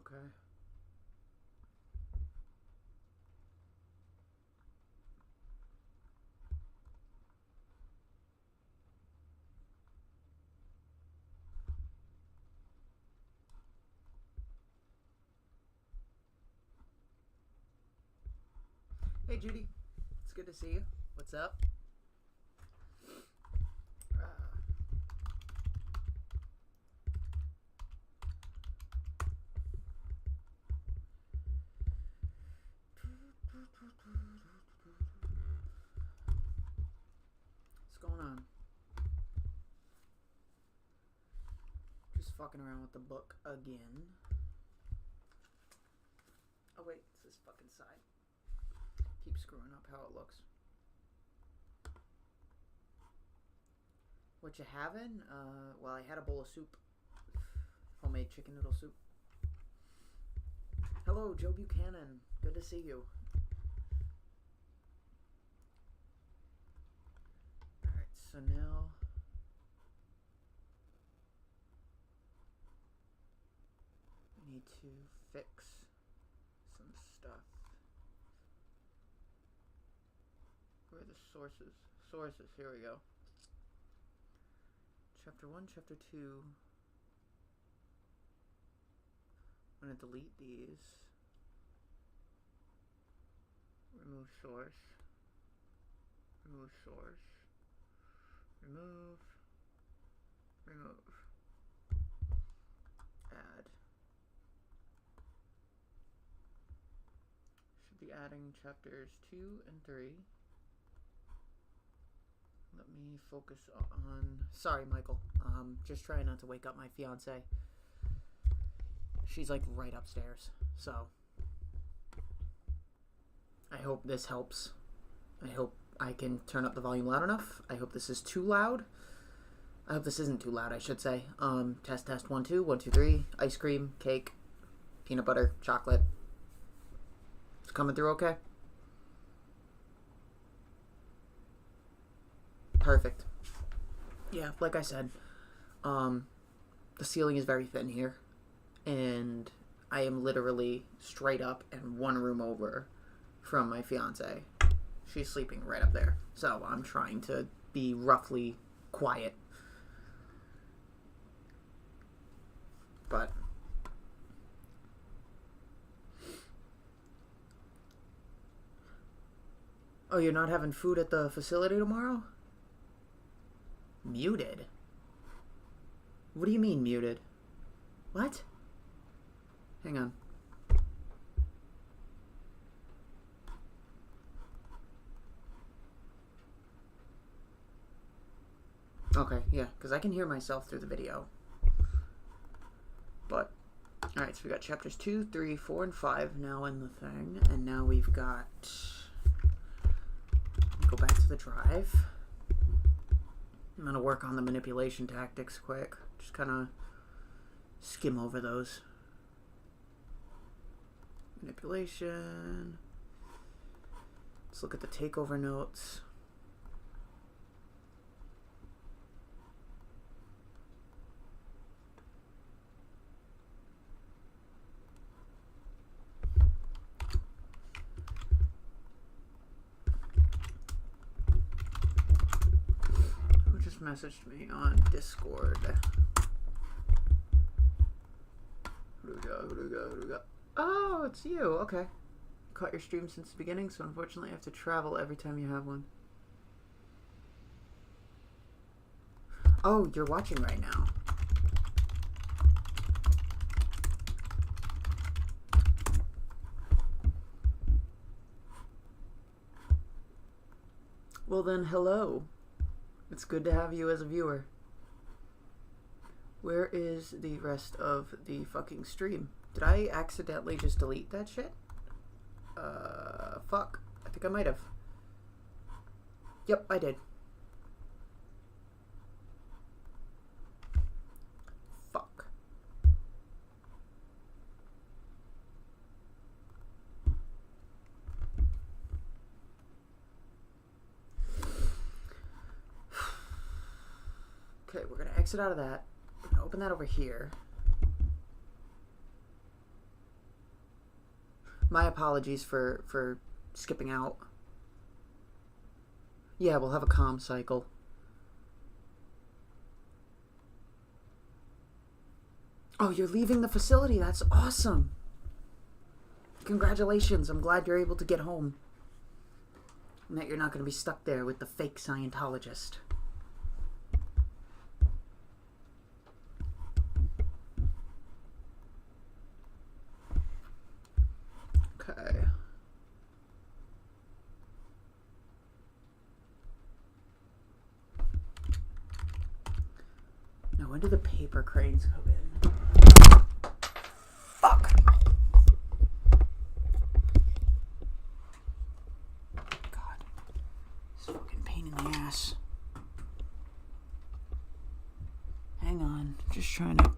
Okay. Hey Judy, it's good to see you. What's up? What's going on? Just fucking around with the book again. Oh wait, it's this fucking side. Keep screwing up how it looks. What you having? Well, I had a bowl of soup. Homemade chicken noodle soup. Hello, Joe Buchanan. Good to see you. Alright, so now we need to fix some stuff. Where are the sources? Sources, here we go. Chapter 1, Chapter 2. I'm going to delete these. Remove source. Remove source. Remove. Remove. Add. Should be adding chapters 2 and 3. Let me focus on... Sorry, Michael. Just trying not to wake up my fiance. She's like right upstairs. So I hope this helps. I hope I can turn up the volume loud enough. I hope this is too loud. I hope this isn't too loud, I should say. Test, test, 1, 2, 1, 2, 3. Ice cream, cake, peanut butter, chocolate. It's coming through okay? Perfect. Yeah, like I said, the ceiling is very thin here, and I am literally straight up and one room over from my fiance. She's sleeping right up there, so I'm trying to be roughly quiet. But oh, you're not having food at the facility tomorrow? Muted? What do you mean muted? What? Hang on. Okay, yeah, because I can hear myself through the video. But, alright, so we got chapters 2, 3, 4, and 5 now in the thing. And now we've got... Go back to the drive. I'm going to work on the manipulation tactics quick. Just kind of skim over those. Manipulation. Let's look at the takeover notes. Messaged me on Discord. Who do we got? Oh, it's you. Okay. Caught your stream since the beginning, so unfortunately I have to travel every time you have one. Oh, you're watching right now. Well then, hello. It's good to have you as a viewer. Where is the rest of the fucking stream? Did I accidentally just delete that shit? Fuck. I think I might have. Yep, I did. Fuck. Okay, we're gonna exit out of that. We're gonna open that over here. My apologies for skipping out. Yeah, we'll have a comm cycle. Oh, you're leaving the facility. That's awesome. Congratulations. I'm glad you're able to get home. And that you're not going to be stuck there with the fake Scientologist. Okay. Now, when do the paper cranes come in? Fuck! God. This fucking pain in the ass. Hang on. Just trying to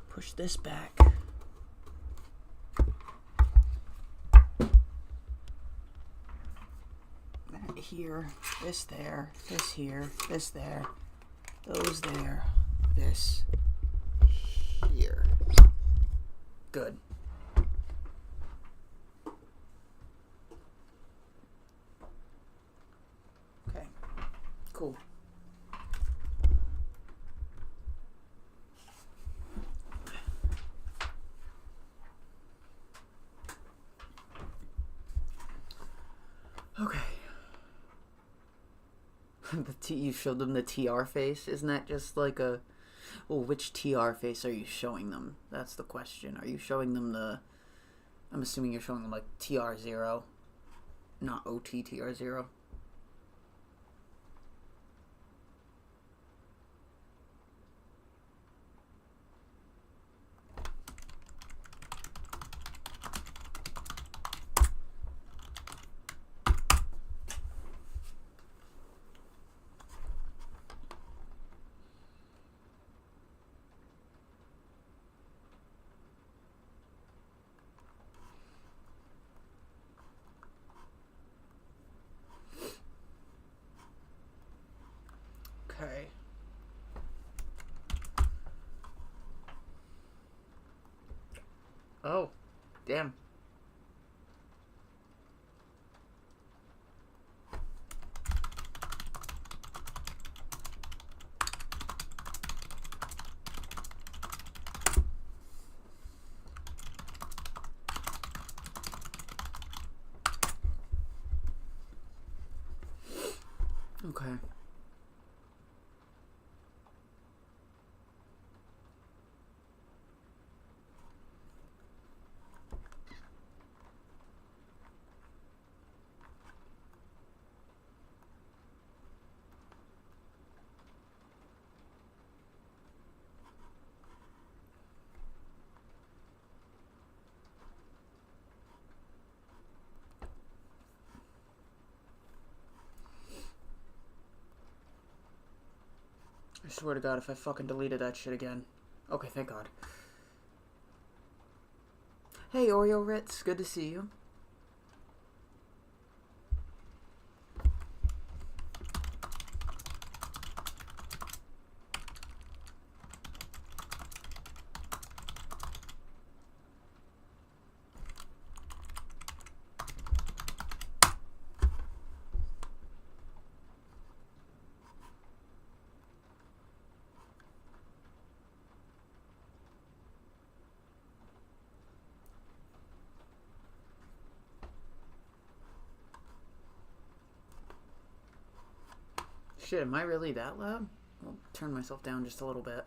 push this back. That here. This there. This here. This there. Those there. This here. Good. Okay. Cool. Okay. You showed them the TR face? Isn't that just like a... Well, which TR face are you showing them? That's the question. Are you showing them the... I'm assuming you're showing them like TR0, not OTTR0. Okay. Oh, damn. Okay. I swear to God, if I fucking deleted that shit again. Okay, thank God. Hey, Oreo Ritz, good to see you. Shit, am I really that loud? I'll turn myself down just a little bit.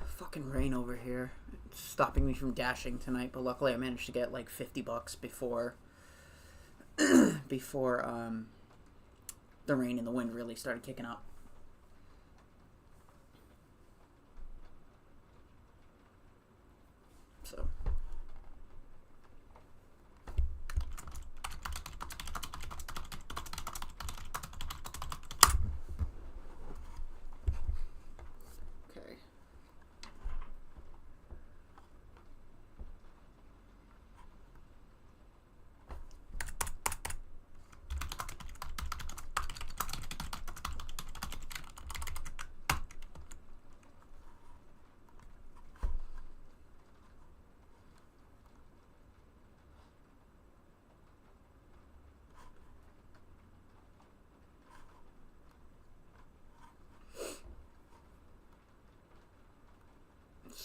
Fucking rain over here. It's stopping me from dashing tonight, but luckily I managed to get like $50 before the rain and the wind really started kicking up. So. Okay.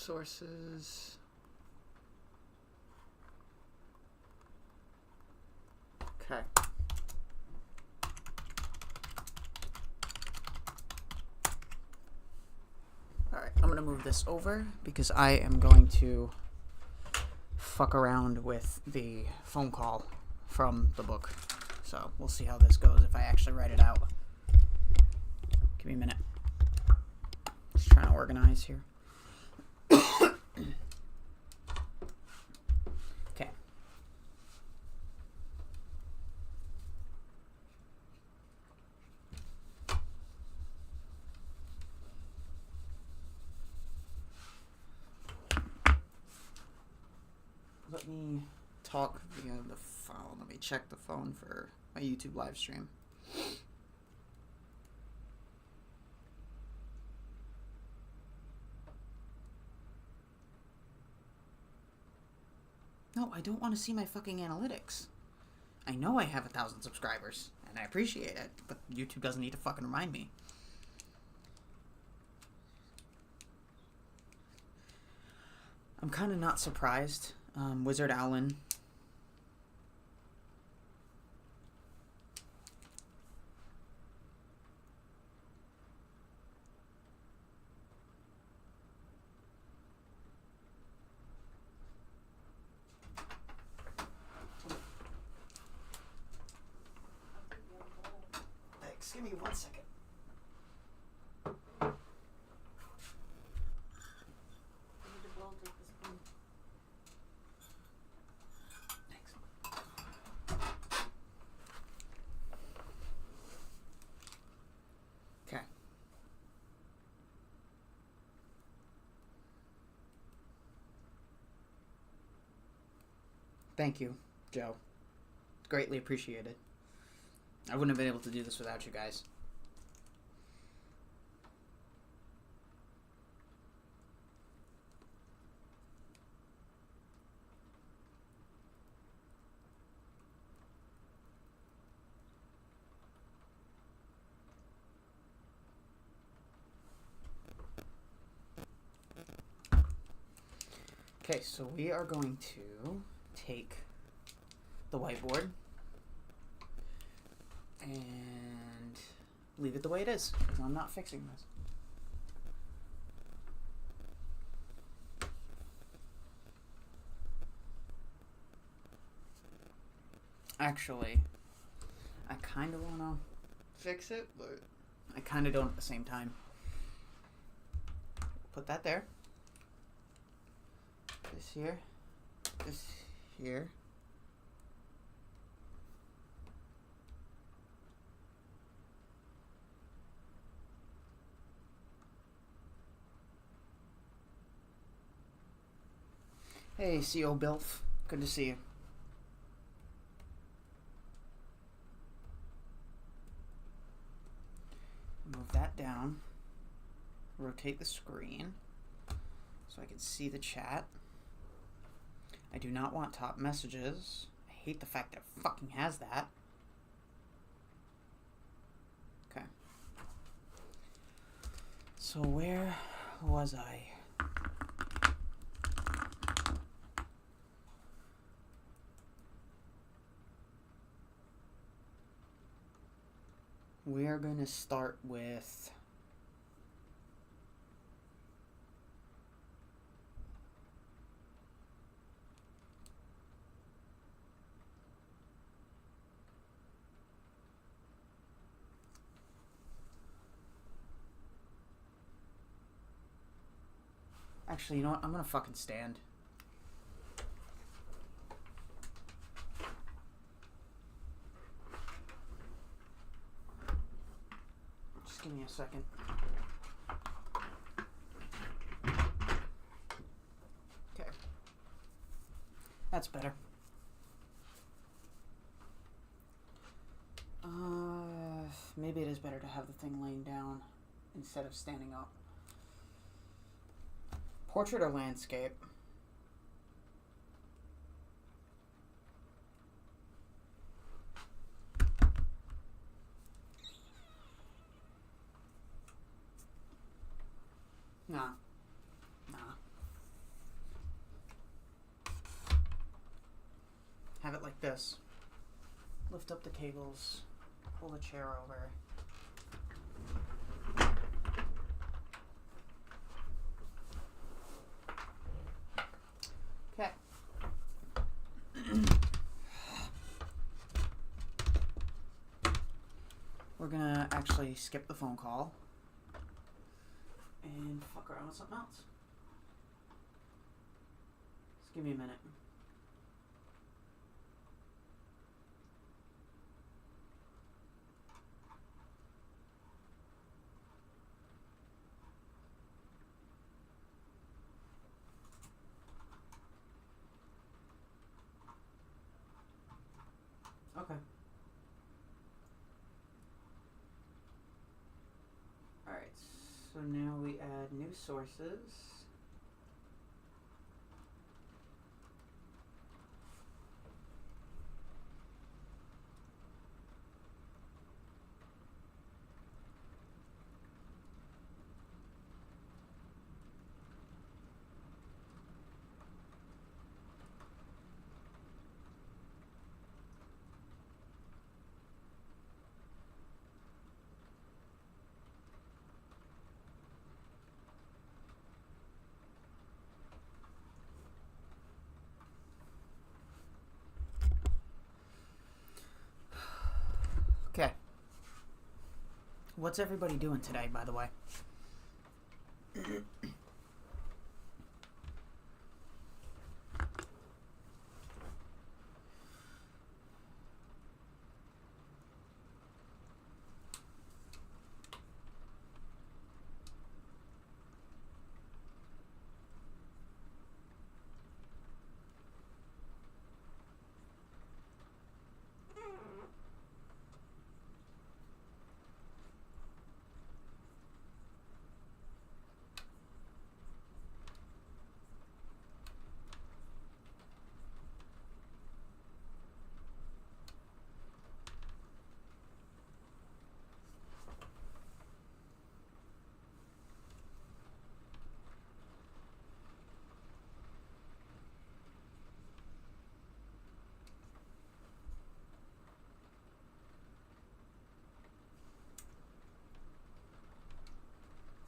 sources. Okay. Alright, I'm going to move this over because I am going to fuck around with the phone call from the book. So we'll see how this goes if I actually write it out. Give me a minute. Just trying to organize here. Okay. Let me talk via the phone. Let me check the phone for my YouTube live stream. No, I don't want to see my fucking analytics. I know I have 1,000 subscribers, and I appreciate it, but YouTube doesn't need to fucking remind me. I'm kind of not surprised. Wizard Allen. Thanks. Give me 1 second. Okay. Thank you, Joe. Greatly appreciated. I wouldn't have been able to do this without you guys. Okay, so we are going to take the whiteboard and leave it the way it is, because I'm not fixing this. Actually, I kind of want to fix it, but I kind of don't at the same time. Put that there. This here. This here. Hey, CO Bilf. Good to see you. Move that down. Rotate the screen so I can see the chat. I do not want top messages. I hate the fact that it fucking has that. Okay. So where was I? We are going to start with actually, you know what? I'm going to fucking stand. Just give me a second. Okay. That's better. Maybe it is better to have the thing laying down instead of standing up. Portrait or landscape? Nah. have it like this. Lift up the cables, pull the chair over. Okay. We're gonna actually skip the phone call and fuck around with something else. Just give me a minute. Okay. Alright, so now we add new sources. Okay. What's everybody doing today, by the way?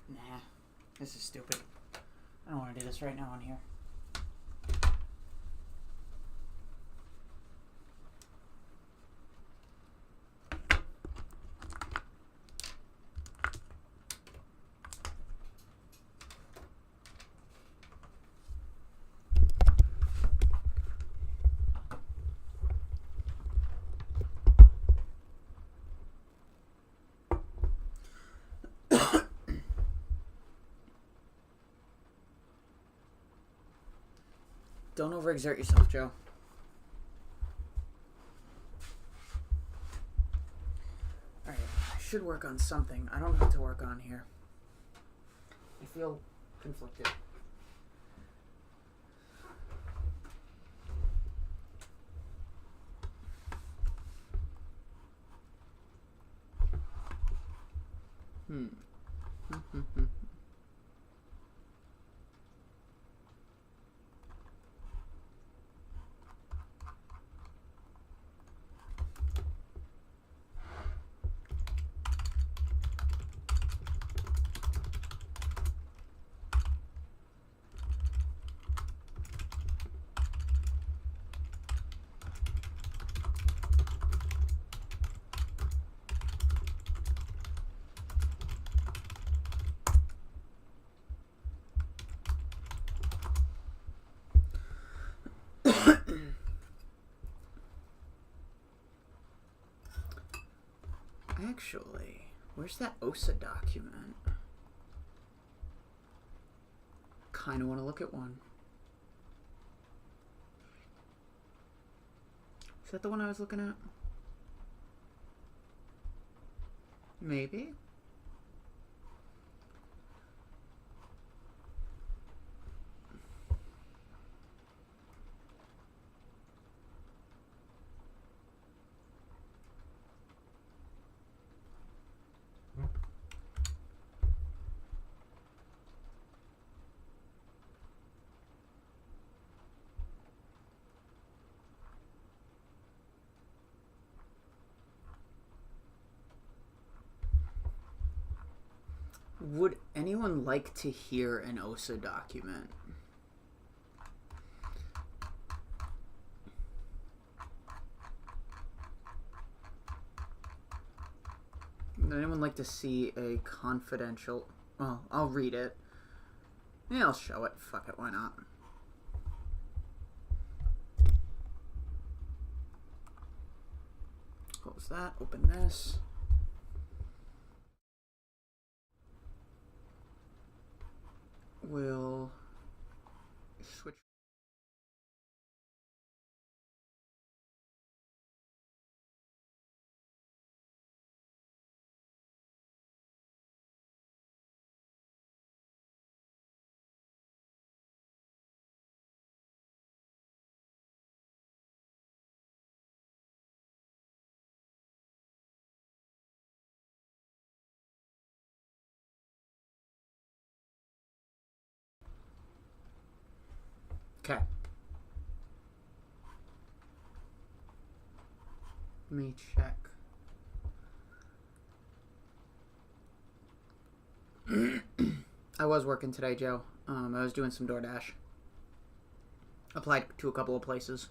Nah, this is stupid. I don't want to do this right now on here. Don't overexert yourself, Joe. Alright, I should work on something. I don't know what to work on here. I feel conflicted. Actually, where's that OSA document? Kind of want to look at one. Is that the one I was looking at? Maybe. Would anyone like to hear an OSA document? Would anyone like to see a confidential... Well, I'll read it. Yeah, I'll show it. Fuck it, why not? Close that, open this. We'll switch. Okay. Let me check. I was working today, Joe. I was doing some DoorDash. Applied to a couple of places.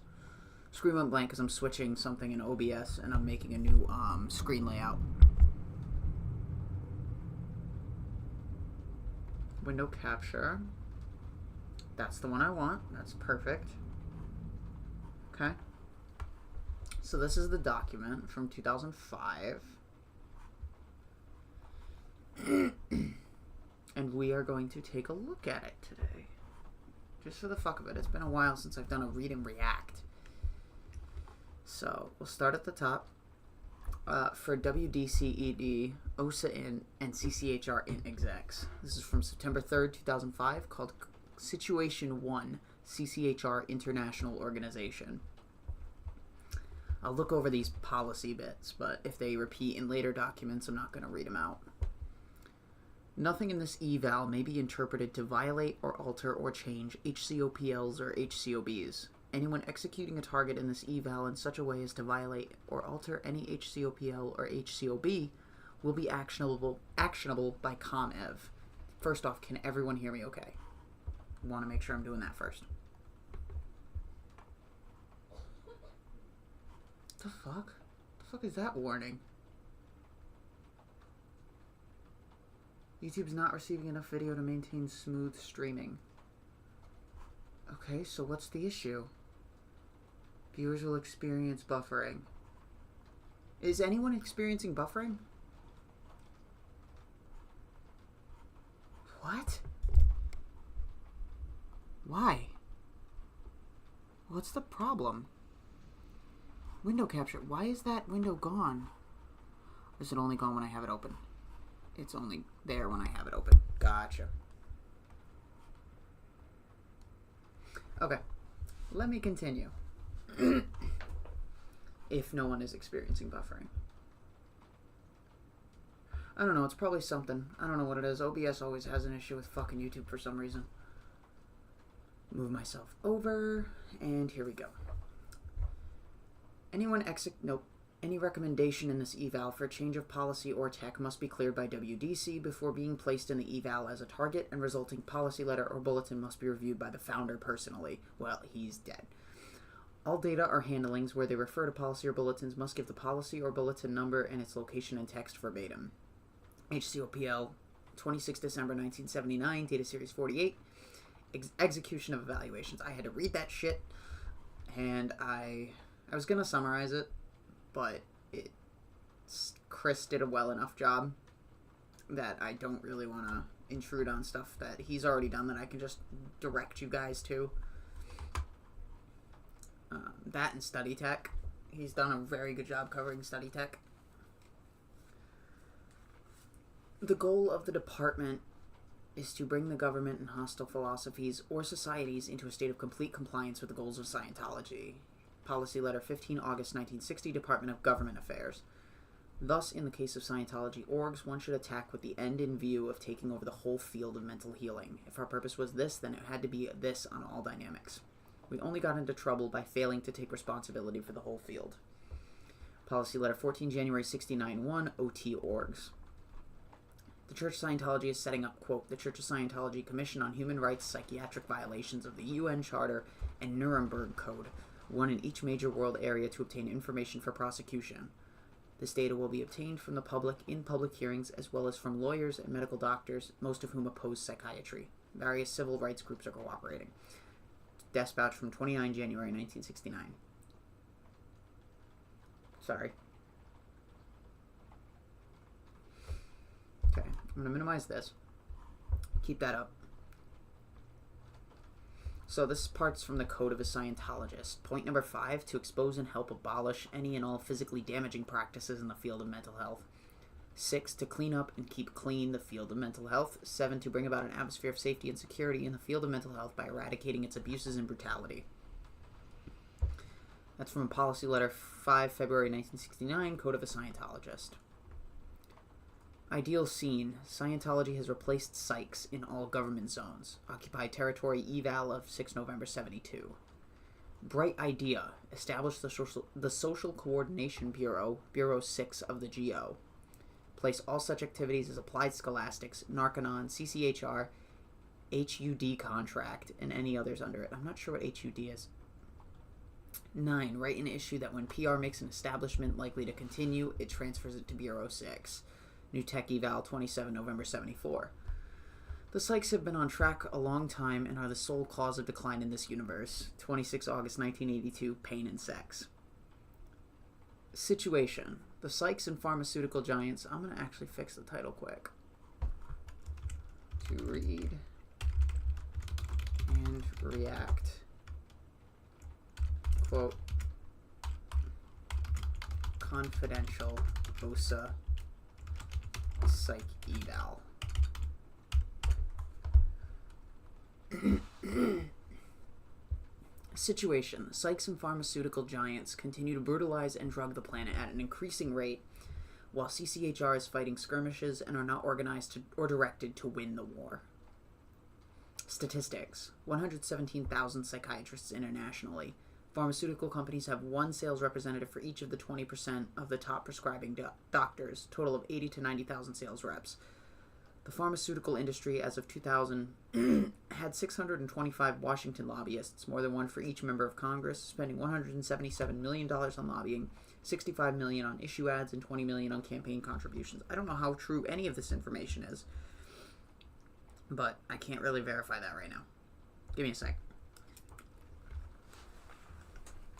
Screen went blank because I'm switching something in OBS and I'm making a new screen layout. Window capture. That's the one I want. That's perfect. Okay. So this is the document from 2005. And we are going to take a look at it today. Just for the fuck of it. It's been a while since I've done a read and react. So, we'll start at the top. For WDCED, OSA in, and CCHR in execs. This is from September 3rd, 2005, called Situation 1, CCHR International Organization. I'll look over these policy bits, but if they repeat in later documents, I'm not going to read them out. Nothing in this eval may be interpreted to violate or alter or change HCOPLs or HCOBs. Anyone executing a target in this eval in such a way as to violate or alter any HCOPL or HCOB will be actionable by ComEv. First off, can everyone hear me okay? I want to make sure I'm doing that first. The fuck? The fuck is that warning? YouTube's not receiving enough video to maintain smooth streaming. Okay, so what's the issue? Viewers will experience buffering. Is anyone experiencing buffering? What? Why? What's the problem? Window capture. Why is that window gone? Or is it only gone when I have it open? It's only there when I have it open. Gotcha. Okay. Let me continue. If no one is experiencing buffering. I don't know. It's probably something. I don't know what it is. OBS always has an issue with fucking YouTube for some reason. Move myself over. And here we go. Any recommendation in this eval for change of policy or tech must be cleared by WDC before being placed in the eval as a target, and resulting policy letter or bulletin must be reviewed by the founder personally. Well, he's dead. All data or handlings where they refer to policy or bulletins must give the policy or bulletin number and its location in text verbatim. HCOPL, 26 December 1979, data series 48. Execution of evaluations. I had to read that shit, and I was going to summarize it, but Chris did a well enough job that I don't really want to intrude on stuff that he's already done that I can just direct you guys to. That and study tech. He's done a very good job covering study tech. The goal of the department is to bring the government and hostile philosophies or societies into a state of complete compliance with the goals of Scientology. Policy Letter 15 August 1960, Department of Government Affairs. Thus, in the case of Scientology orgs, one should attack with the end in view of taking over the whole field of mental healing. If our purpose was this, then it had to be this on all dynamics. We only got into trouble by failing to take responsibility for the whole field. Policy Letter 14 January 69-1, OT orgs. The Church of Scientology is setting up, quote, the Church of Scientology Commission on Human Rights Psychiatric Violations of the UN Charter and Nuremberg Code, one in each major world area to obtain information for prosecution. This data will be obtained from the public in public hearings as well as from lawyers and medical doctors, most of whom oppose psychiatry. Various civil rights groups are cooperating. Dispatch from 29 January 1969. Sorry. Okay, I'm going to minimize this. Keep that up. So this part's from the Code of a Scientologist. Point number 5, to expose and help abolish any and all physically damaging practices in the field of mental health. 6, to clean up and keep clean the field of mental health. 7, to bring about an atmosphere of safety and security in the field of mental health by eradicating its abuses and brutality. That's from Policy Letter 5, February 1969, Code of a Scientologist. Ideal scene. Scientology has replaced psychs in all government zones. Occupied territory eval of 6 November 72. Bright idea. Establish the Social Coordination Bureau, Bureau 6 of the GO. Place all such activities as applied scholastics, Narconon, CCHR, HUD contract, and any others under it. I'm not sure what HUD is. 9. Write an issue that when PR makes an establishment likely to continue, it transfers it to Bureau 6. New Tech Eval 27 November 74. The psychs have been on track a long time and are the sole cause of decline in this universe. 26 August 1982, Pain and Sex. Situation. The psychs and pharmaceutical giants. I'm going to actually fix the title quick. To read and react. Quote. Confidential OSA Psych Eval. Situation. The psychs and pharmaceutical giants continue to brutalize and drug the planet at an increasing rate, while CCHR is fighting skirmishes and are not organized or directed to win the war. Statistics. 117,000 psychiatrists internationally. Pharmaceutical companies have one sales representative for each of the 20% of the top prescribing doctors, total of 80 to 90,000 sales reps. The pharmaceutical industry, as of 2000, had 625 Washington lobbyists, more than one for each member of Congress, spending $177 million on lobbying, $65 million on issue ads, and $20 million on campaign contributions. I don't know how true any of this information is, but I can't really verify that right now. Give me a sec.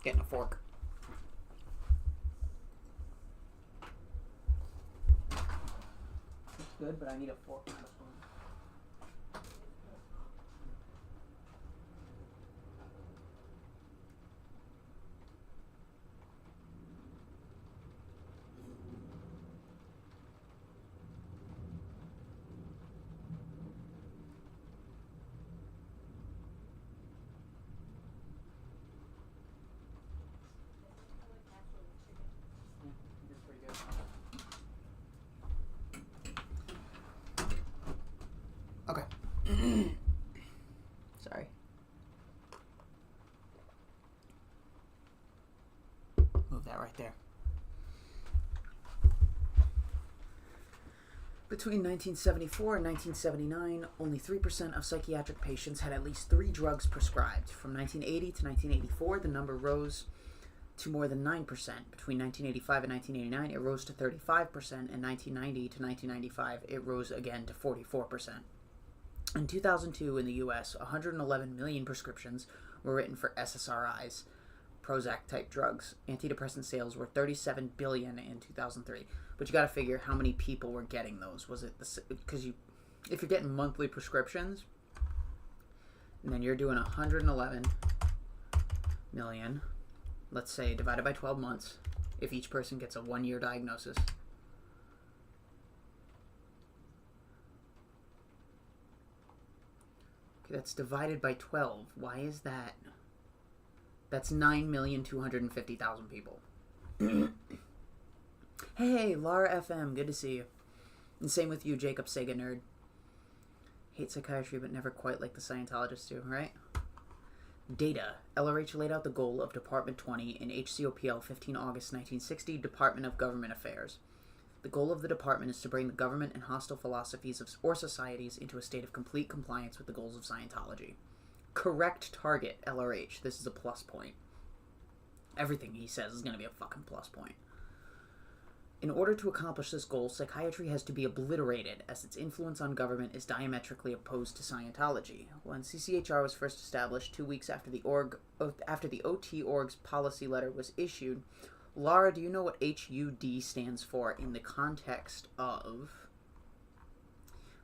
Getting a fork. It's good, but I need a fork and a spoon. Okay. Sorry. Move that right there. Between 1974 and 1979, only 3% of psychiatric patients had at least 3 drugs prescribed. From 1980 to 1984, the number rose to more than 9%. Between 1985 and 1989, it rose to 35%, and 1990 to 1995, it rose again to 44%. In 2002, in the U.S., 111 million prescriptions were written for SSRIs, Prozac-type drugs. Antidepressant sales were $37 billion in 2003. But you got to figure how many people were getting those. Was it because if you're getting monthly prescriptions, and then you're doing 111 million, let's say divided by 12 months, if each person gets a 1-year diagnosis. That's divided by 12. Why is that? That's 9,250,000 people. Hey, Lara FM, good to see you. And same with you, Jacob Sega Nerd. Hate psychiatry, but never quite like the Scientologists do, right? Data. LRH laid out the goal of Department 20 in HCOPL 15 August 1960, Department of Government Affairs. The goal of the department is to bring the government and hostile philosophies or societies into a state of complete compliance with the goals of Scientology. Correct target, LRH. This is a plus point. Everything he says is going to be a fucking plus point. In order to accomplish this goal, psychiatry has to be obliterated, as its influence on government is diametrically opposed to Scientology. When CCHR was first established, 2 weeks after the OT org's policy letter was issued, Laura, do you know what HUD stands for in the context of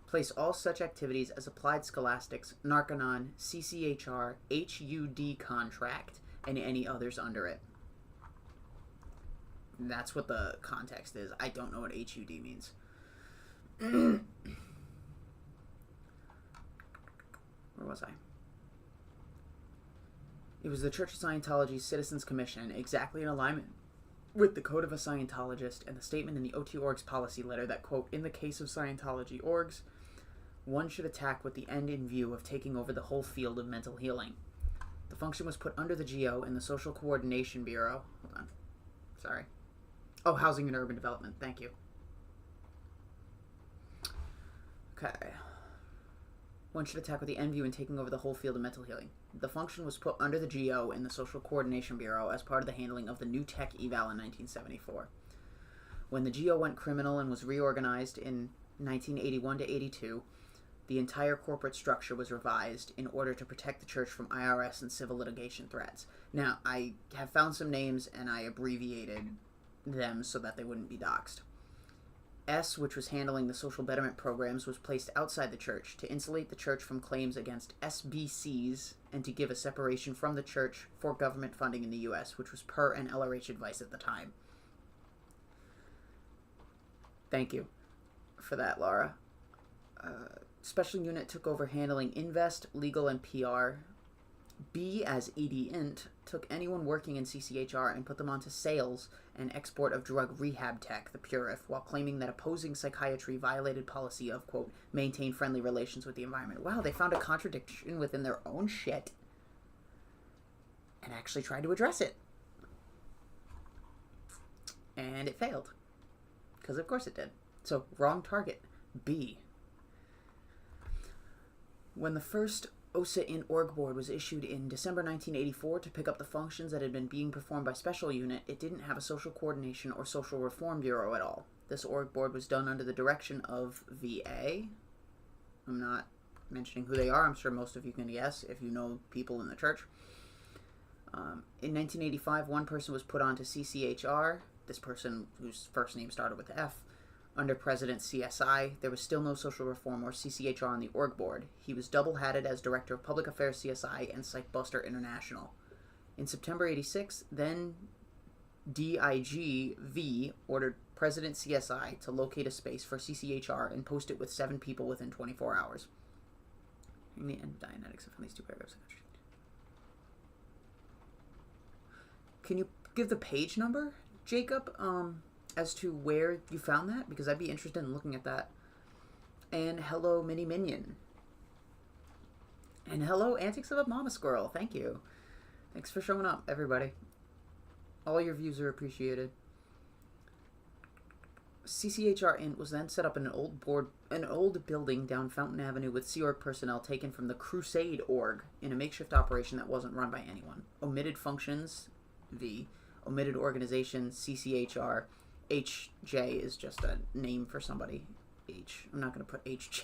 place all such activities as Applied Scholastics, Narconon, CCHR, HUD contract, and any others under it? That's what the context is. I don't know what HUD means. Where was I? It was the Church of Scientology's Citizens Commission, exactly in alignment with the Code of a Scientologist and the statement in the OT org's policy letter that, quote, in the case of Scientology orgs, one should attack with the end in view of taking over the whole field of mental healing. The function was put under the GO and the Social Coordination Bureau. Hold on. Sorry. Oh, Housing and Urban Development. Thank you. Okay. One should attack with the end view in taking over the whole field of mental healing. The function was put under the GO and the Social Coordination Bureau as part of the handling of the New Tech Eval in 1974. When the GO went criminal and was reorganized in 1981 to 82, the entire corporate structure was revised in order to protect the church from IRS and civil litigation threats. Now, I have found some names and I abbreviated them so that they wouldn't be doxxed. S, which was handling the social betterment programs, was placed outside the church to insulate the church from claims against SBCs and to give a separation from the church for government funding in the U.S., which was per and LRH advice at the time. Thank you for that, Laura. Special unit took over handling Invest, Legal, and PR. B, as ED Int, took anyone working in CCHR and put them onto sales and export of drug rehab tech, the Purif, while claiming that opposing psychiatry violated policy of, quote, maintain friendly relations with the environment. Wow, they found a contradiction within their own shit and actually tried to address it. And it failed. Because of course it did. So, wrong target. B. When the first OSA in org board was issued in December 1984 to pick up the functions that had been being performed by Special Unit, it didn't have a social coordination or social reform bureau at all. This org board was done under the direction of VA. I'm not mentioning who they are. I'm sure most of you can guess if you know people in the church. In 1985, one person was put onto CCHR. This person, whose first name started with F, under President CSI. There was still no social reform or CCHR on the org board. He was double-hatted as Director of Public Affairs CSI and Psychbuster International. In September 86, then DIG V ordered President CSI to locate a space for CCHR and post it with 7 people within 24 hours. In the end, Dianetics from these 2 paragraphs. Can you give the page number, Jacob? As to where you found that, because I'd be interested in looking at that. And hello, Mini Minion. And hello, Antics of a Mama Squirrel. Thank you. Thanks for showing up, everybody. All your views are appreciated. CCHR Int was then set up in an old building down Fountain Avenue with Sea Org personnel taken from the Crusade org in a makeshift operation that wasn't run by anyone. Omitted functions, V. Omitted organization, CCHR. HJ is just a name for somebody. I'm not going to put HJ.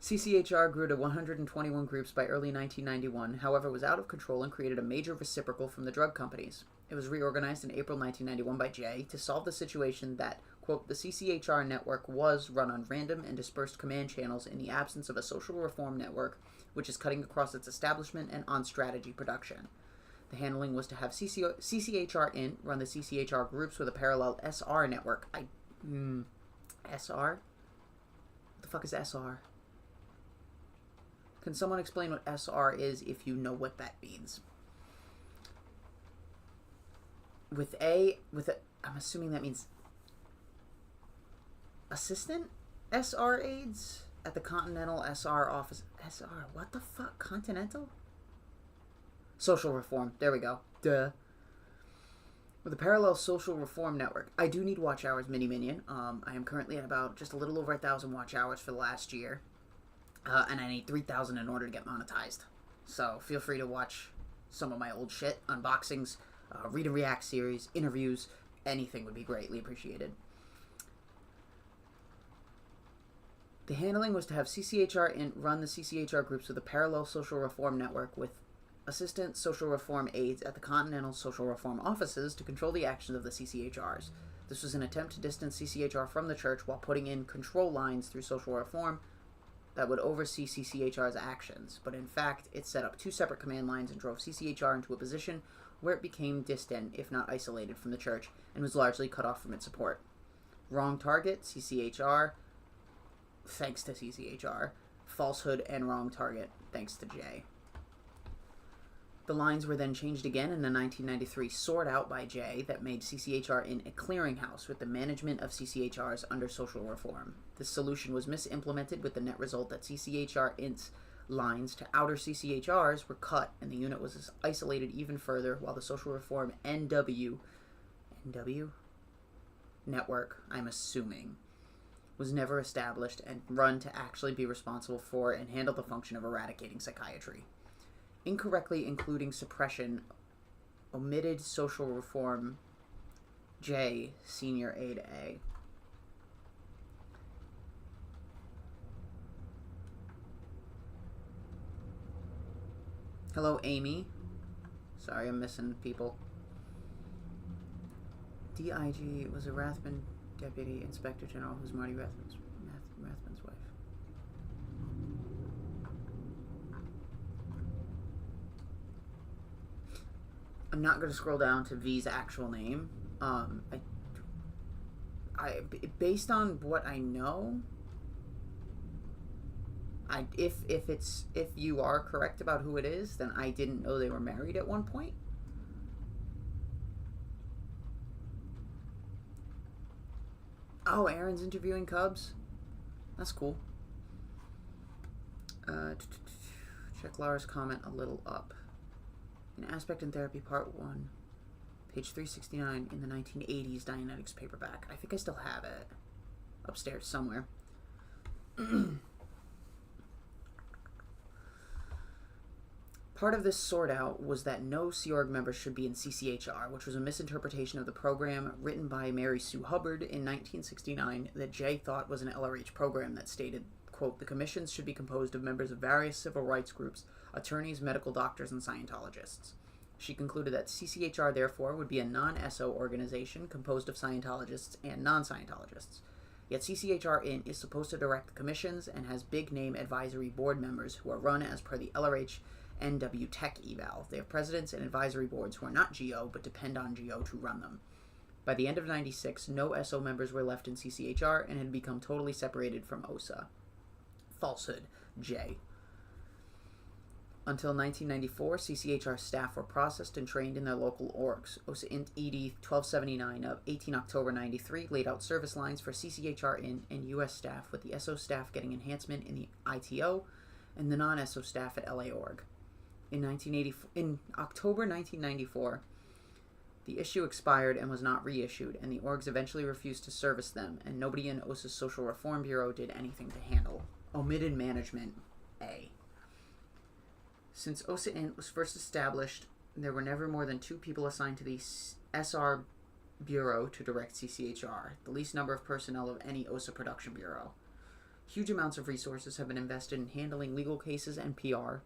CCHR grew to 121 groups by early 1991, however was out of control and created a major reciprocal from the drug companies. It was reorganized in April 1991 by J to solve the situation that, quote, the CCHR network was run on random and dispersed command channels in the absence of a social reform network, which is cutting across its establishment and on-strategy production. The handling was to have CCHR Int run the CCHR groups with a parallel SR network. SR? What the fuck is SR? Can someone explain what SR is if you know what that means? I'm assuming that means assistant SR aides at the Continental SR office. SR, what the fuck? Continental? Social reform. There we go. Duh. With the Parallel Social Reform Network, I do need watch hours, Mini Minion. I am currently at about just a little over 1,000 watch hours for the last year. And I need 3,000 in order to get monetized. So feel free to watch some of my old shit, unboxings, read and react series, interviews, anything would be greatly appreciated. The handling was to have CCHR Int run the CCHR groups with the Parallel Social Reform Network with assistant social reform aides at the Continental Social Reform offices to control the actions of the CCHRs. This was an attempt to distance CCHR from the church while putting in control lines through social reform that would oversee CCHR's actions, but in fact, it set up two separate command lines and drove CCHR into a position where it became distant, if not isolated, from the church, and was largely cut off from its support. Wrong target, CCHR, thanks to CCHR. Falsehood and wrong target, thanks to Jay. The lines were then changed again in a 1993 sort out by Jay that made CCHR in a clearinghouse with the management of CCHRs under social reform. This solution was misimplemented with the net result that CCHR Int's lines to outer CCHRs were cut and the unit was isolated even further while the social reform NW network, I'm assuming, was never established and run to actually be responsible for and handle the function of eradicating psychiatry. Incorrectly including suppression, omitted social reform J, senior aide A. Hello, Amy. Sorry, I'm missing people. DIG was a Rathbun Deputy Inspector General who's Marty Rathbun's wife. I'm not going to scroll down to V's actual name. Based on what I know, if you are correct about who it is, then I didn't know they were married at one point. Oh, Aaron's interviewing Cubs. That's cool. Check Lara's comment a little up. In Aspect and Therapy Part 1, page 369 in the 1980s Dianetics paperback. I think I still have it upstairs somewhere. Part of this sort out was that no Sea Org members should be in CCHR, which was a misinterpretation of the program written by Mary Sue Hubbard in 1969 that Jay thought was an LRH program that stated, quote, the commissions should be composed of members of various civil rights groups, attorneys, medical doctors, and Scientologists. She concluded that CCHR, therefore, would be a non-SO organization composed of Scientologists and non-Scientologists. Yet CCHR Int is supposed to direct the commissions and has big-name advisory board members who are run as per the LRH NW Tech eval. They have presidents and advisory boards who are not GO, but depend on GO to run them. By the end of '96, no SO members were left in CCHR and had become totally separated from OSA. Falsehood, J. Until 1994, CCHR staff were processed and trained in their local orgs. OSA Int ED 1279 of 18 October 93 laid out service lines for CCHR Int and US staff, with the SO staff getting enhancement in the ITO and the non-SO staff at LA Org. In October 1994, the issue expired and was not reissued, and the orgs eventually refused to service them, and nobody in OSA's Social Reform Bureau did anything to handle. Omitted management, A. Since OSA Int was first established, there were never more than 2 people assigned to the SR Bureau to direct CCHR, the least number of personnel of any OSA production bureau. Huge amounts of resources have been invested in handling legal cases and PR.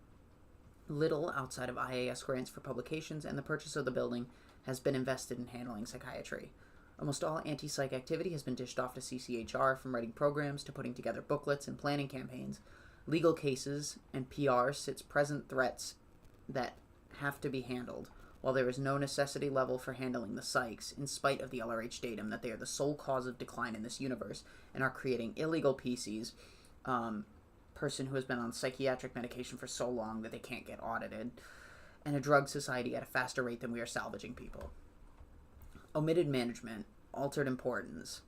Little, outside of IAS grants for publications and the purchase of the building, has been invested in handling psychiatry. Almost all anti-psych activity has been dished off to CCHR, from writing programs to putting together booklets and planning campaigns. Legal cases and PR sits present threats that have to be handled, while there is no necessity level for handling the psychs, in spite of the LRH datum that they are the sole cause of decline in this universe and are creating illegal PCs, person who has been on psychiatric medication for so long that they can't get audited, and a drug society at a faster rate than we are salvaging people. Omitted management, altered importance,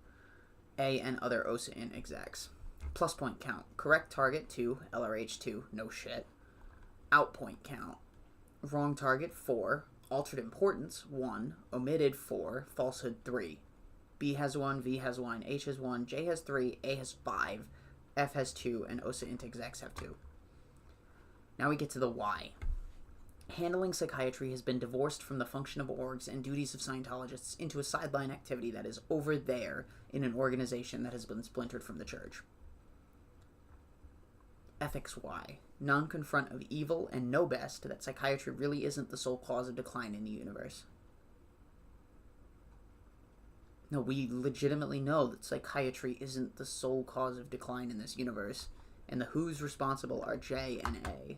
A and other OSA Int execs. Plus point count, correct target 2, LRH 2, no shit. Out point count, wrong target 4, Altered importance 1, omitted 4, falsehood 3. B has 1, V has 1, H has 1, J has 3, A has 5, F has 2, and OSA int execs have 2. Now we get to the why. Handling psychiatry has been divorced from the function of orgs and duties of Scientologists into a sideline activity that is over there in an organization that has been splintered from the church. Ethics why. Non-confront of evil and know best that psychiatry really isn't the sole cause of decline in the universe. No, we legitimately know that psychiatry isn't the sole cause of decline in this universe, and the who's responsible are J and A.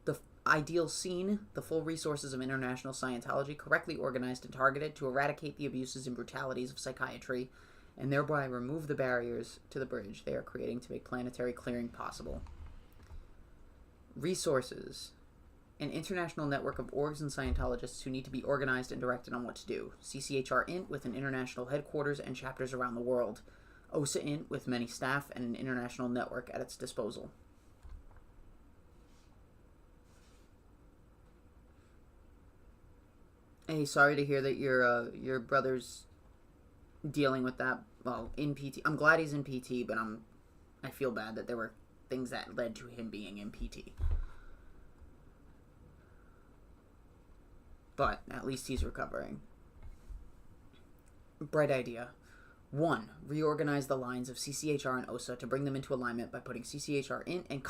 The ideal scene, the full resources of international Scientology, correctly organized and targeted to eradicate the abuses and brutalities of psychiatry, and thereby remove the barriers to the bridge they are creating to make planetary clearing possible. Resources. An international network of orgs and Scientologists who need to be organized and directed on what to do. CCHR Int with an international headquarters and chapters around the world. OSA Int with many staff and an international network at its disposal. Hey, sorry to hear that your brother's dealing with that. Well, in PT. I'm glad he's in PT, but I feel bad that there were things that led to him being in PT. But at least he's recovering. Bright idea. 1. Reorganize the lines of CCHR and OSA to bring them into alignment by putting CCHR Int and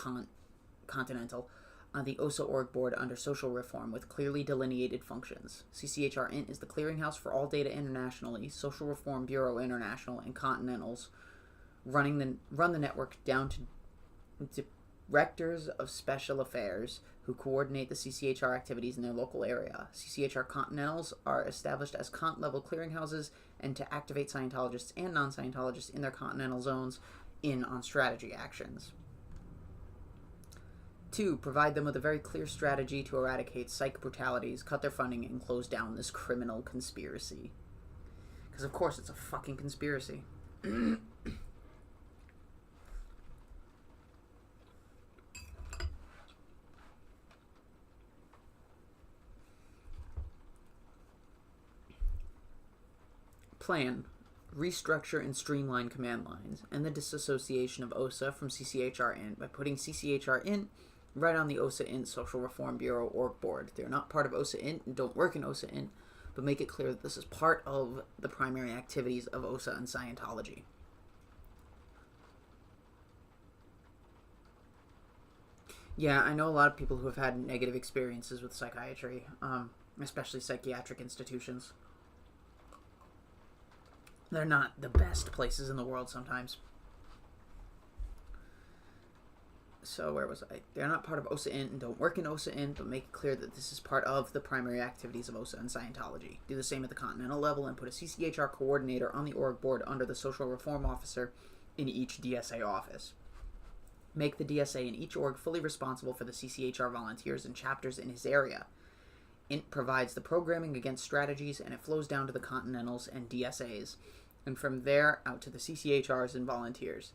Continental on the OSA org board under social reform with clearly delineated functions. CCHR Int is the clearinghouse for all data internationally, Social Reform Bureau International, and Continentals run the network down to directors of special affairs who coordinate the CCHR activities in their local area. CCHR Continentals are established as Cont-level clearinghouses and to activate Scientologists and non-Scientologists in their continental zones on strategy actions. 2. Provide them with a very clear strategy to eradicate psych brutalities, cut their funding, and close down this criminal conspiracy. Because of course it's a fucking conspiracy. Plan. Restructure and streamline command lines, and the disassociation of OSA from CCHR Int by putting CCHR Int right on the OSA Int Social Reform Bureau org board. They're not part of OSA Int and don't work in OSA Int, but make it clear that this is part of the primary activities of OSA and Scientology. Yeah, I know a lot of people who have had negative experiences with psychiatry, especially psychiatric institutions. They're not the best places in the world sometimes. So where was I? They're not part of OSA Int and don't work in OSA Int, but make it clear that this is part of the primary activities of OSA and Scientology. Do the same at the continental level and put a CCHR coordinator on the org board under the social reform officer in each DSA office. Make the DSA in each org fully responsible for the CCHR volunteers and chapters in his area. Int provides the programming against strategies, and it flows down to the Continentals and DSAs, and from there out to the CCHRs and volunteers.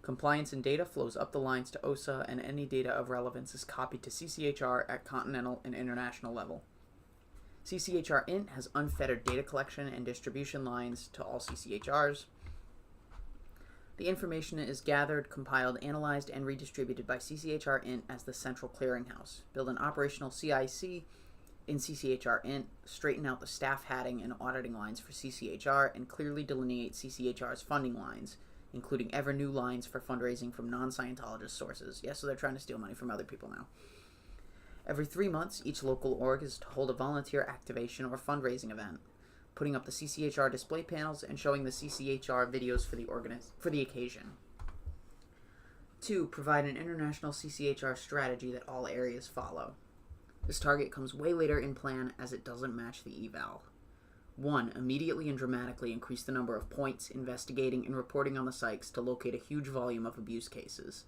Compliance and data flows up the lines to OSA, and any data of relevance is copied to CCHR at continental and international level. CCHR Int has unfettered data collection and distribution lines to all CCHRs. The information is gathered, compiled, analyzed, and redistributed by CCHR Int as the central clearinghouse. Build an operational CIC in CCHR Int, straighten out the staff hatting and auditing lines for CCHR, and clearly delineate CCHR's funding lines, including ever new lines for fundraising from non-Scientologist sources. Yeah, so they're trying to steal money from other people now. Every 3 months, each local org is to hold a volunteer activation or fundraising event, putting up the CCHR display panels and showing the CCHR videos for the occasion. 2. Provide an international CCHR strategy that all areas follow. This target comes way later in plan as it doesn't match the eval. 1. Immediately and dramatically increase the number of points, investigating, and reporting on the psychs to locate a huge volume of abuse cases.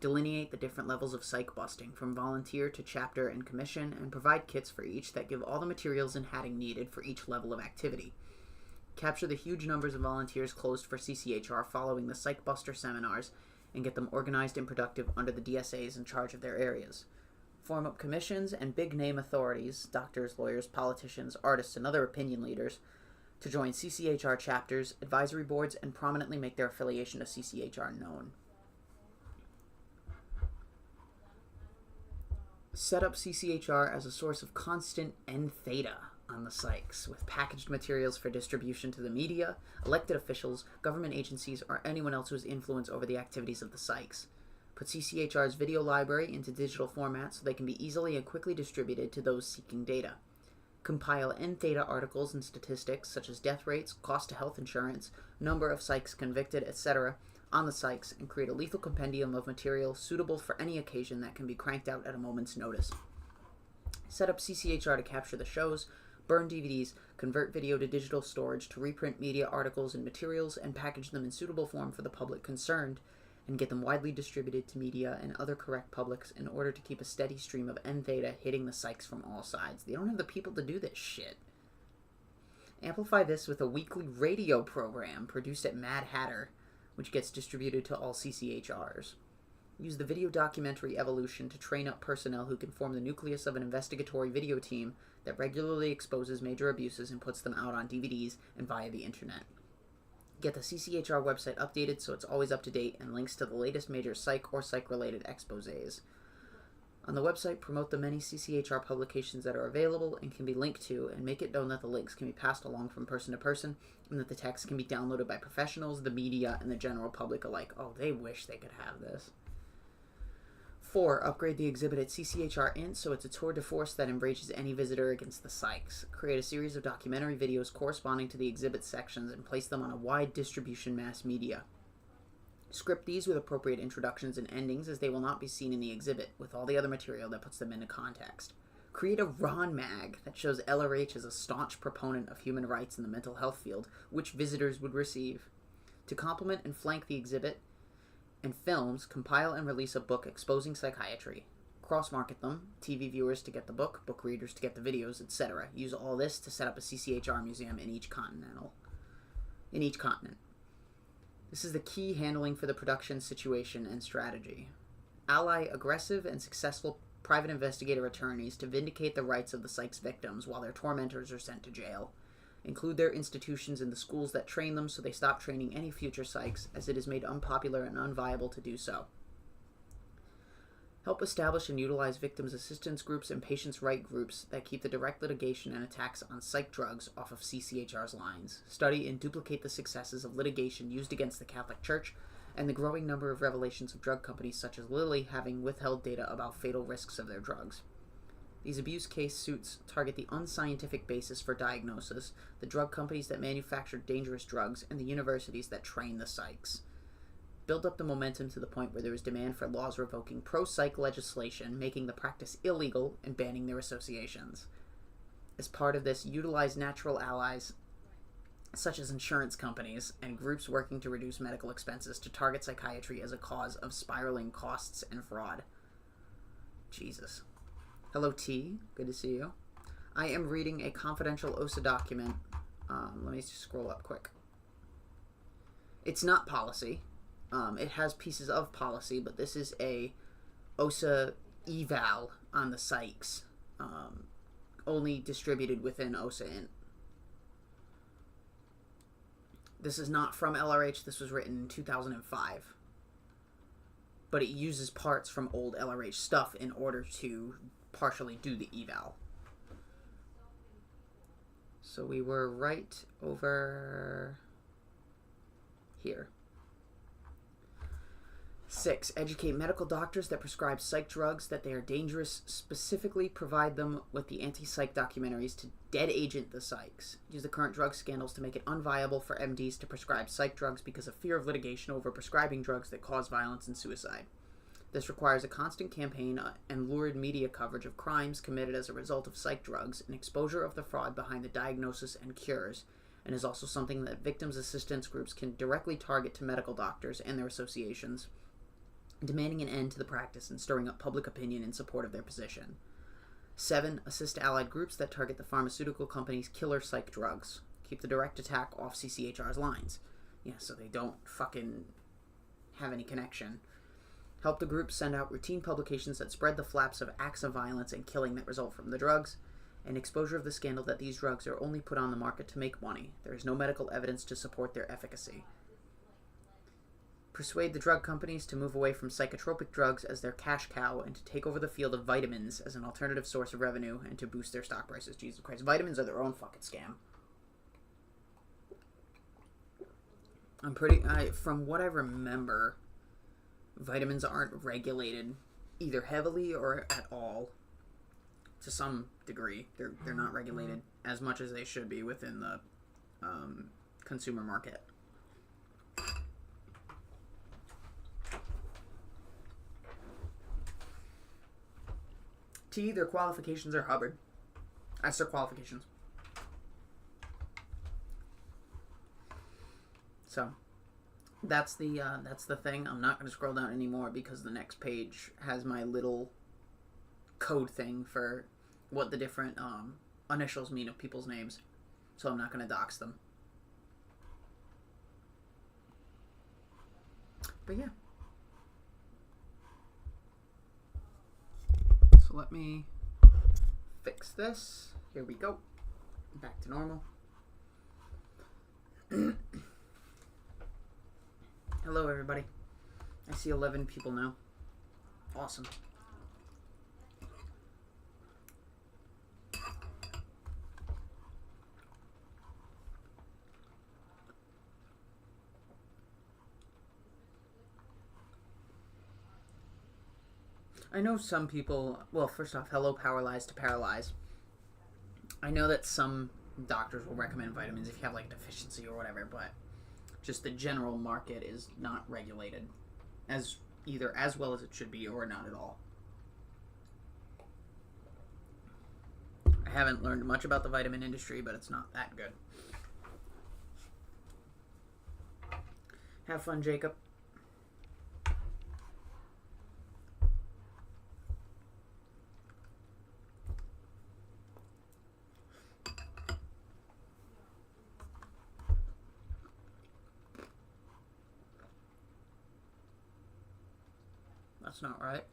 Delineate the different levels of psych busting, from volunteer to chapter and commission, and provide kits for each that give all the materials and hatting needed for each level of activity. Capture the huge numbers of volunteers closed for CCHR following the Psych Buster seminars, and get them organized and productive under the DSAs in charge of their areas. Form up commissions and big-name authorities, doctors, lawyers, politicians, artists, and other opinion leaders, to join CCHR chapters, advisory boards, and prominently make their affiliation to CCHR known. Set up CCHR as a source of constant N theta on the psychs, with packaged materials for distribution to the media, elected officials, government agencies, or anyone else who has influence over the activities of the psychs. Put CCHR's video library into digital format so they can be easily and quickly distributed to those seeking data. Compile N theta articles and statistics such as death rates, cost to health insurance, number of psychs convicted, etc. on the psychs, and create a lethal compendium of material suitable for any occasion that can be cranked out at a moment's notice. Set up CCHR to capture the shows, burn DVDs, convert video to digital storage, to reprint media articles and materials, and package them in suitable form for the public concerned, and get them widely distributed to media and other correct publics in order to keep a steady stream of N theta hitting the psychs from all sides. They don't have the people to do this shit. Amplify this with a weekly radio program produced at Mad Hatter, which gets distributed to all CCHRs. Use the video documentary Evolution to train up personnel who can form the nucleus of an investigatory video team that regularly exposes major abuses and puts them out on DVDs and via the internet. Get the CCHR website updated so it's always up to date and links to the latest major psych or psych-related exposés. On the website, promote the many CCHR publications that are available and can be linked to, and make it known that the links can be passed along from person to person, and that the text can be downloaded by professionals, the media, and the general public alike. Oh, they wish they could have this. 4. Upgrade the exhibit at CCHR Int so it's a tour de force that enrages any visitor against the psychs. Create a series of documentary videos corresponding to the exhibit sections and place them on a wide distribution mass media. Script these with appropriate introductions and endings, as they will not be seen in the exhibit, with all the other material that puts them into context. Create a Ron mag that shows LRH as a staunch proponent of human rights in the mental health field, which visitors would receive. To complement and flank the exhibit and films, compile and release a book exposing psychiatry. Cross-market them, TV viewers to get the book readers to get the videos, etc. Use all this to set up a CCHR museum in each continent. This is the key handling for the production situation and strategy. Ally aggressive and successful private investigator attorneys to vindicate the rights of the psych's victims while their tormentors are sent to jail. Include their institutions in the schools that train them so they stop training any future psychs, as it is made unpopular and unviable to do so. Help establish and utilize victims' assistance groups and patients' right groups that keep the direct litigation and attacks on psych drugs off of CCHR's lines. Study and duplicate the successes of litigation used against the Catholic Church and the growing number of revelations of drug companies such as Lilly having withheld data about fatal risks of their drugs. These abuse case suits target the unscientific basis for diagnosis, the drug companies that manufacture dangerous drugs, and the universities that train the psychs. Build up the momentum to the point where there is demand for laws revoking pro-psych legislation, making the practice illegal, and banning their associations. As part of this, utilize natural allies, such as insurance companies, and groups working to reduce medical expenses to target psychiatry as a cause of spiraling costs and fraud. Jesus. Hello, T. Good to see you. I am reading a confidential OSA document. Let me just scroll up quick. It's not policy. It has pieces of policy, but this is a OSA eval on the psychs, only distributed within OSA Int. This is not from LRH. This was written in 2005. But it uses parts from old LRH stuff in order to partially do the eval. So we were right over here. 6. Educate medical doctors that prescribe psych drugs that they are dangerous. Specifically provide them with the anti-psych documentaries to dead agent the psychs. Use the current drug scandals to make it unviable for MDs to prescribe psych drugs because of fear of litigation over prescribing drugs that cause violence and suicide. This requires a constant campaign and lurid media coverage of crimes committed as a result of psych drugs and exposure of the fraud behind the diagnosis and cures, and is also something that victims' assistance groups can directly target to medical doctors and their associations, demanding an end to the practice and stirring up public opinion in support of their position. 7. Assist allied groups that target the pharmaceutical companies' killer psych drugs. Keep the direct attack off CCHR's lines. Yeah, so they don't fucking have any connection. help the group send out routine publications that spread the flaps of acts of violence and killing that result from the drugs, and exposure of the scandal that these drugs are only put on the market to make money. There is no medical evidence to support their efficacy. Persuade the drug companies to move away from psychotropic drugs as their cash cow and to take over the field of vitamins as an alternative source of revenue and to boost their stock prices. Jesus Christ. Vitamins are their own fucking scam. From what I remember, vitamins aren't regulated either heavily or at all. To some degree, they're not regulated as much as they should be within the consumer market. T, their qualifications are Hubbard. That's their qualifications. So, that's the thing. I'm not going to scroll down anymore because the next page has my little code thing for what the different initials mean of people's names. So I'm not going to dox them. But yeah. So let me fix this. Here we go. Back to normal. Hello, everybody. I see 11 people now. Awesome. I know some people, well, first off, hello, Powerlize to Paralyze. I know that some doctors will recommend vitamins if you have, like, a deficiency or whatever, but just the general market is not regulated as either as well as it should be or not at all. I haven't learned much about the vitamin industry, but it's not that good. Have fun, Jacob. That's not right.